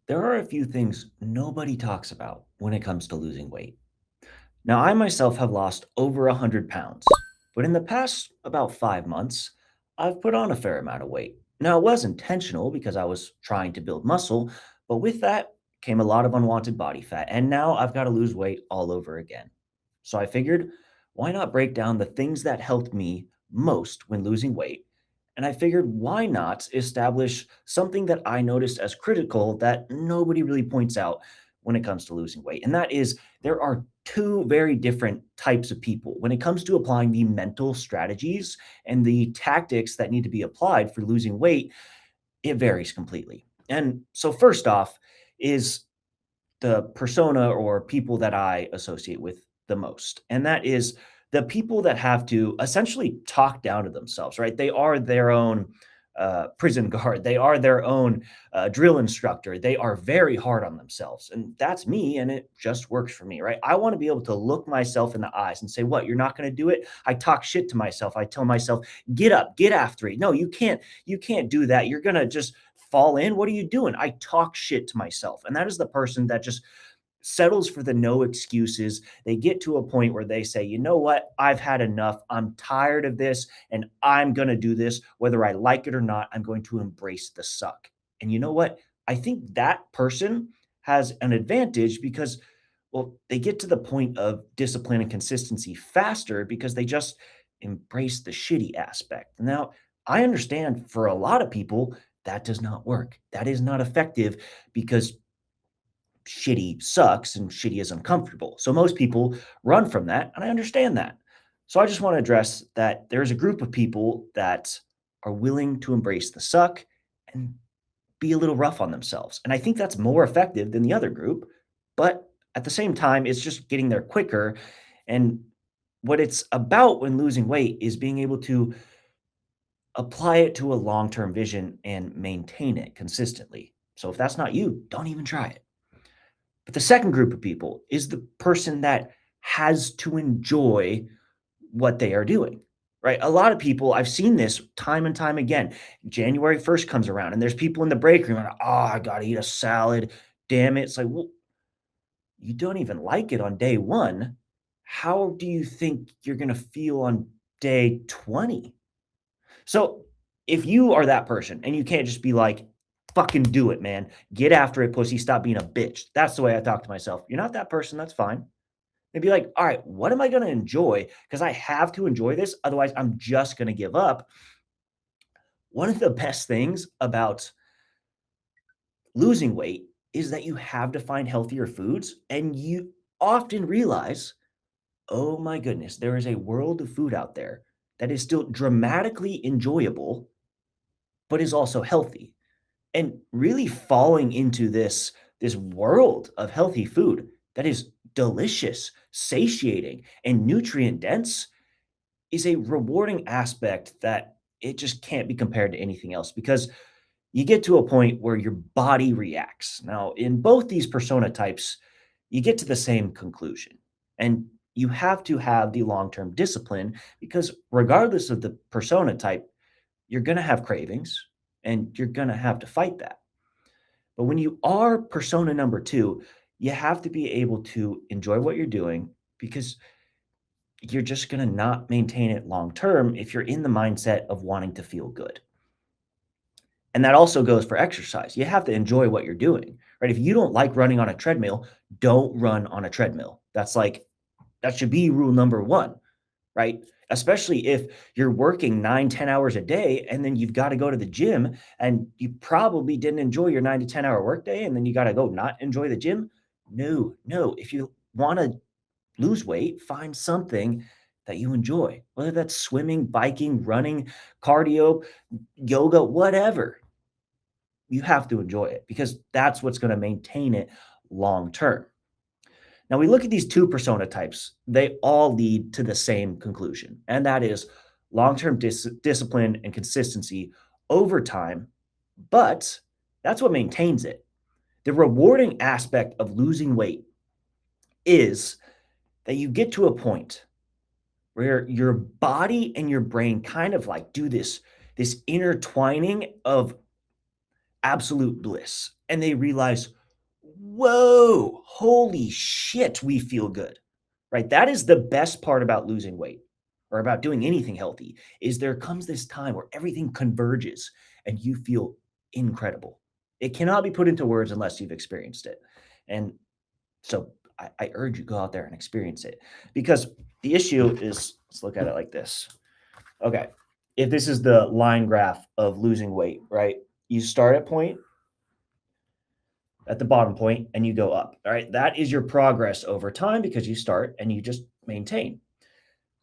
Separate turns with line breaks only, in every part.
There are a few things nobody talks about when it comes to losing weight. Now, I myself have lost over 100 pounds, but in the past about 5 months, I've put on a fair amount of weight. Now, it was intentional because I was trying to build muscle, but with that came a lot of unwanted body fat, and now I've got to lose weight all over again. So I figured, why not break down the things that helped me most when losing weight? And I figured, why not establish something that I noticed as critical that nobody really points out when it comes to losing weight? And that is, there are two very different types of people when it comes to applying the mental strategies and the tactics that need to be applied for losing weight. It varies completely. And so, first off, is the persona or people that I associate with the most. And that is the people that have to essentially talk down to themselves, right? They are their own prison guard, they are their own drill instructor. They are very hard on themselves. And that's me. And it just works for me, right? I want to be able to look myself in the eyes and say, what, you're not going to do it? I talk shit to myself. I tell myself, get up, get after it. No, you can't do that. You're going to just fall in. What are you doing? I talk shit to myself. And that is the person that just settles for the no excuses. They get to a point where they say, you know what? I've had enough. I'm tired of this and I'm going to do this. Whether I like it or not, I'm going to embrace the suck. And you know what? I think that person has an advantage because, well, they get to the point of discipline and consistency faster because they just embrace the shitty aspect. Now, I understand for a lot of people, that does not work. That is not effective because shitty sucks and shitty is uncomfortable. So most people run from that, and I understand that. So I just want to address that there's a group of people that are willing to embrace the suck and be a little rough on themselves. And I think that's more effective than the other group. But at the same time, it's just getting there quicker. And what it's about when losing weight is being able to apply it to a long term vision and maintain it consistently. So if that's not you, don't even try it. But the second group of people is the person that has to enjoy what they are doing, right? A lot of people, I've seen this time and time again. January 1st comes around and there's people in the break room, like, oh, I got to eat a salad. Damn it. It's like, well, you don't even like it on day one. How do you think you're going to feel on day 20? So if you are that person and you can't just be like, fucking do it, man. Get after it, pussy. Stop being a bitch. That's the way I talk to myself. You're not that person. That's fine. And be like, all right, what am I going to enjoy? Because I have to enjoy this. Otherwise, I'm just going to give up. One of the best things about losing weight is that you have to find healthier foods. And you often realize, oh my goodness, there is a world of food out there that is still dramatically enjoyable, but is also healthy. And really falling into this world of healthy food that is delicious, satiating, and nutrient dense is a rewarding aspect that it just can't be compared to anything else because you get to a point where your body reacts. Now, in both these persona types, you get to the same conclusion. And you have to have the long-term discipline because regardless of the persona type, you're going to have cravings and you're going to have to fight that. But when you are persona number two, you have to be able to enjoy what you're doing because you're just going to not maintain it long term if you're in the mindset of wanting to feel good. And that also goes for exercise. You have to enjoy what you're doing, right? If you don't like running on a treadmill, don't run on a treadmill. That should be rule number one, right? Especially if you're working 9, 10 hours a day and then you've got to go to the gym and you probably didn't enjoy your 9 to 10 hour workday and then you got to go not enjoy the gym. No, no. If you want to lose weight, find something that you enjoy, whether that's swimming, biking, running, cardio, yoga, whatever. You have to enjoy it because that's what's going to maintain it long term. Now, we look at these two persona types, they all lead to the same conclusion, and that is long term discipline and consistency over time. But that's what maintains it. The rewarding aspect of losing weight is that you get to a point where your body and your brain kind of like do this intertwining of absolute bliss and they realize, whoa, holy shit, we feel good, right? That is the best part about losing weight or about doing anything healthy is there comes this time where everything converges and you feel incredible. It cannot be put into words unless you've experienced it. And so I urge you go out there and experience it because the issue is let's look at it like this. Okay. If this is the line graph of losing weight, right? You start at the bottom point and you go up. All right. That is your progress over time because you start and you just maintain.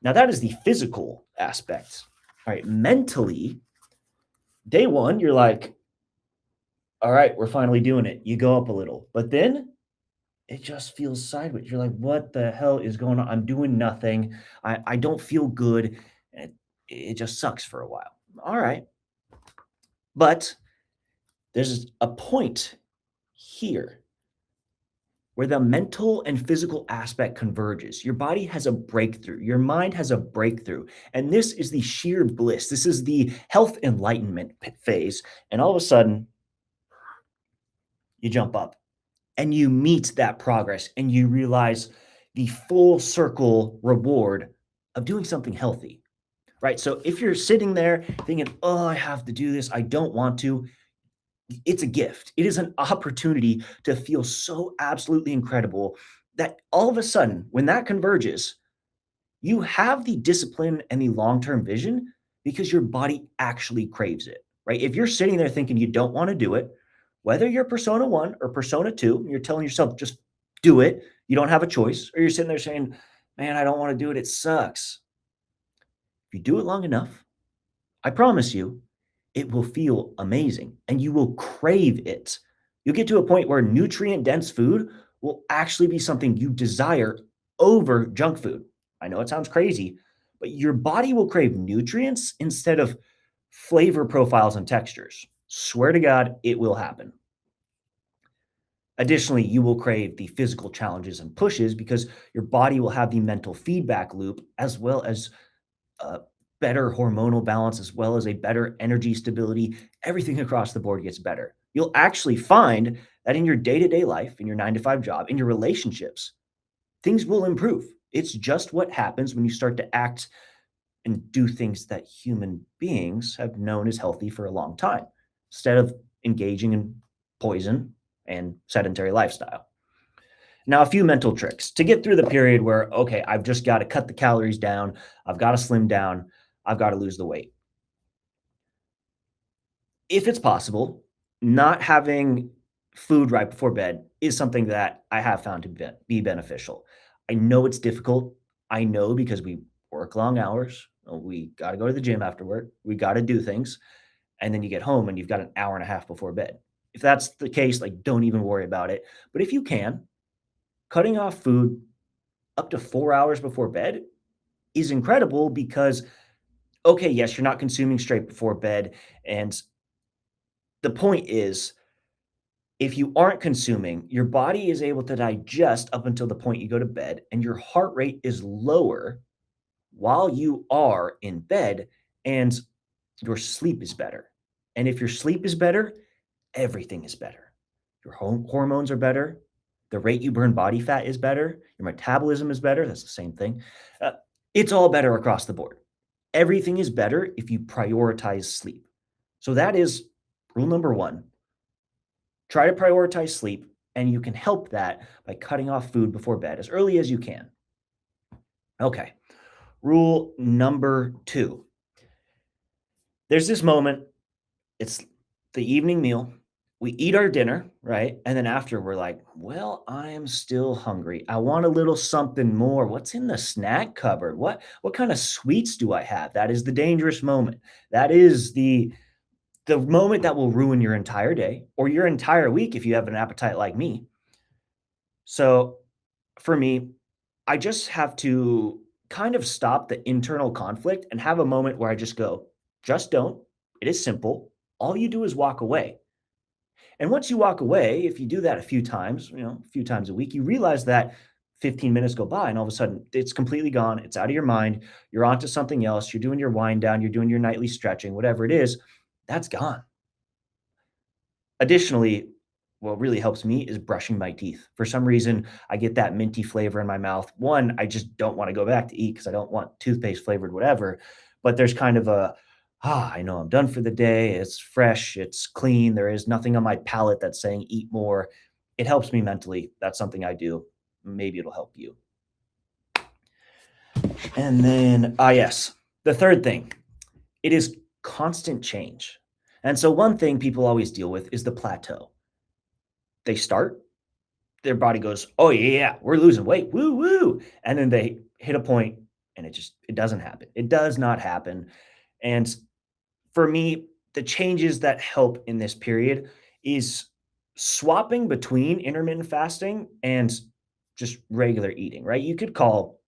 Now, that is the physical aspect. All right. Mentally, day one, you're like, all right, we're finally doing it. You go up a little, but then it just feels sideways. You're like, what the hell is going on? I'm doing nothing. I don't feel good. And it just sucks for a while. All right. But there's a point here where the mental and physical aspect converges. Your body has a breakthrough. Your mind has a breakthrough. And this is the sheer bliss. This is the health enlightenment phase. And all of a sudden, you jump up and you meet that progress and you realize the full circle reward of doing something healthy, right? So if you're sitting there thinking, oh, I have to do this, I don't want to, it's a gift. It is an opportunity to feel so absolutely incredible that all of a sudden, when that converges, you have the discipline and the long term vision because your body actually craves it, right? If you're sitting there thinking you don't want to do it, whether you're persona one or persona two, you're telling yourself, just do it. You don't have a choice. Or you're sitting there saying, man, I don't want to do it. It sucks. If you do it long enough, I promise you, it will feel amazing and you will crave it. You'll get to a point where nutrient dense food will actually be something you desire over junk food. I know it sounds crazy, but your body will crave nutrients instead of flavor profiles and textures. Swear to God, it will happen. Additionally, you will crave the physical challenges and pushes because your body will have the mental feedback loop as well as a better hormonal balance as well as a better energy stability. Everything across the board gets better. You'll actually find that in your day to day life, in your 9 to 5 job, in your relationships, things will improve. It's just what happens when you start to act and do things that human beings have known as healthy for a long time instead of engaging in poison and sedentary lifestyle. Now, a few mental tricks to get through the period where, okay, I've just got to cut the calories down, I've got to slim down, I've got to lose the weight. If it's possible, not having food right before bed is something that I have found to be beneficial. I know it's difficult. I know because we work long hours. We got to go to the gym afterward. We got to do things. And then you get home and you've got an hour and a half before bed. If that's the case, like don't even worry about it. But if you can, cutting off food up to 4 hours before bed is incredible because, okay, yes, you're not consuming straight before bed. And the point is, if you aren't consuming, your body is able to digest up until the point you go to bed, and your heart rate is lower while you are in bed, and your sleep is better. And if your sleep is better, everything is better. Your hormones are better. The rate you burn body fat is better. Your metabolism is better. That's the same thing. Uh, it's all better across the board. Everything is better if you prioritize sleep. So that is rule number one. Try to prioritize sleep, and you can help that by cutting off food before bed as early as you can. Okay. Rule number two. There's this moment, it's the evening meal. We eat our dinner, right? And then after we're like, well, I am still hungry. I want a little something more. What's in the snack cupboard? What kind of sweets do I have? That is the dangerous moment. That is the moment that will ruin your entire day or your entire week if you have an appetite like me. So for me, I just have to kind of stop the internal conflict and have a moment where I just go, just don't. It is simple. All you do is walk away. And once you walk away, if you do that a few times, a few times a week, you realize that 15 minutes go by and all of a sudden it's completely gone. It's out of your mind. You're onto something else. You're doing your wind down. You're doing your nightly stretching, whatever it is, that's gone. Additionally, what really helps me is brushing my teeth. For some reason, I get that minty flavor in my mouth. One, I just don't want to go back to eat because I don't want toothpaste flavored whatever. But there's kind of a, I know I'm done for the day. It's fresh, it's clean. There is nothing on my palate that's saying eat more. It helps me mentally. That's something I do. Maybe it'll help you. And then, yes, the third thing, it is constant change. And so, one thing people always deal with is the plateau. They start, their body goes, "Oh yeah, yeah, we're losing weight, woo woo," and then they hit a point, and it doesn't happen. It does not happen. And for me, the changes that help in this period is swapping between intermittent fasting and just regular eating. Right? You could call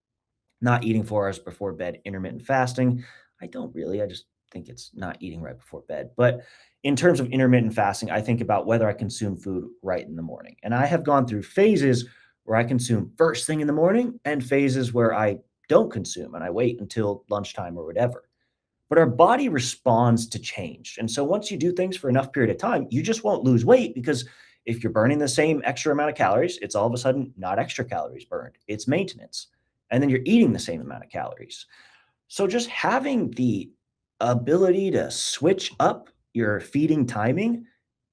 not eating 4 hours before bed intermittent fasting. I don't really. I just think it's not eating right before bed. But in terms of intermittent fasting, I think about whether I consume food right in the morning. And I have gone through phases where I consume first thing in the morning and phases where I don't consume and I wait until lunchtime or whatever. But our body responds to change. And so once you do things for enough period of time, you just won't lose weight because if you're burning the same extra amount of calories, it's all of a sudden not extra calories burned, it's maintenance. And then you're eating the same amount of calories. So just having the ability to switch up your feeding timing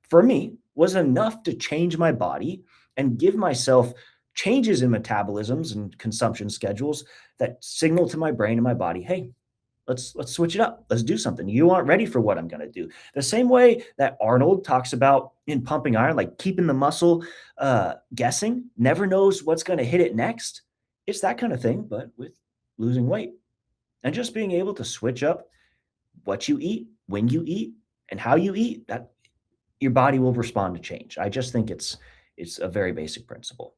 for me was enough to change my body and give myself changes in metabolisms and consumption schedules that signal to my brain and my body, hey, let's switch it up. Let's do something. You aren't ready for what I'm going to do. The same way that Arnold talks about in pumping iron, like keeping the muscle guessing, never knows what's going to hit it next. It's that kind of thing, but with losing weight and just being able to switch up what you eat, when you eat, and how you eat. That your body will respond to change. I just think it's a very basic principle.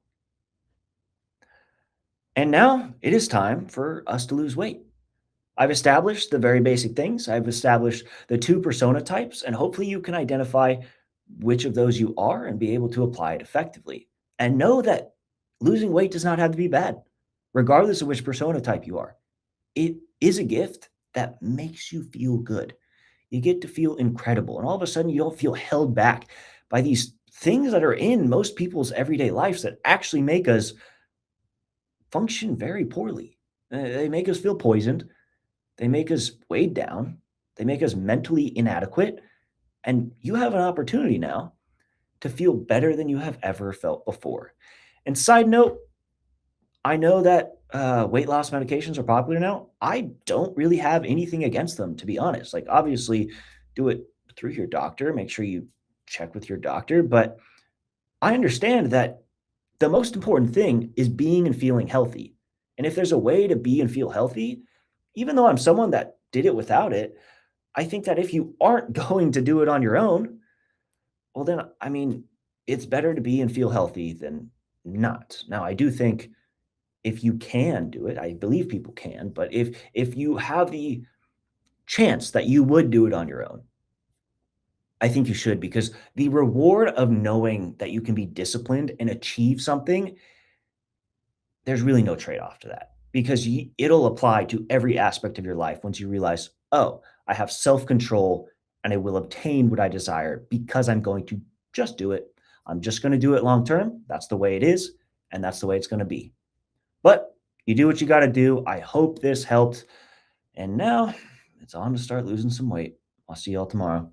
And now it is time for us to lose weight. I've established the very basic things. I've established the two persona types, and hopefully you can identify which of those you are and be able to apply it effectively. And know that losing weight does not have to be bad, regardless of which persona type you are. It is a gift that makes you feel good. You get to feel incredible, and all of a sudden you don't feel held back by these things that are in most people's everyday lives that actually make us function very poorly. They make us feel poisoned, they make us weighed down, they make us mentally inadequate, and you have an opportunity now to feel better than you have ever felt before. And side note, I know that weight loss medications are popular now. I don't really have anything against them, to be honest. Like, obviously, do it through your doctor. Make sure you check with your doctor. But I understand that the most important thing is being and feeling healthy. And if there's a way to be and feel healthy, even though I'm someone that did it without it, I think that if you aren't going to do it on your own, well, then, I mean, it's better to be and feel healthy than not. Now, I do think if you can do it, I believe people can, but if you have the chance that you would do it on your own, I think you should because the reward of knowing that you can be disciplined and achieve something, there's really no trade-off to that because it'll apply to every aspect of your life once you realize, oh, I have self-control and I will obtain what I desire because I'm going to just do it. I'm just going to do it long term. That's the way it is, and that's the way it's going to be. But you do what you got to do. I hope this helped. And now it's on to start losing some weight. I'll see y'all tomorrow.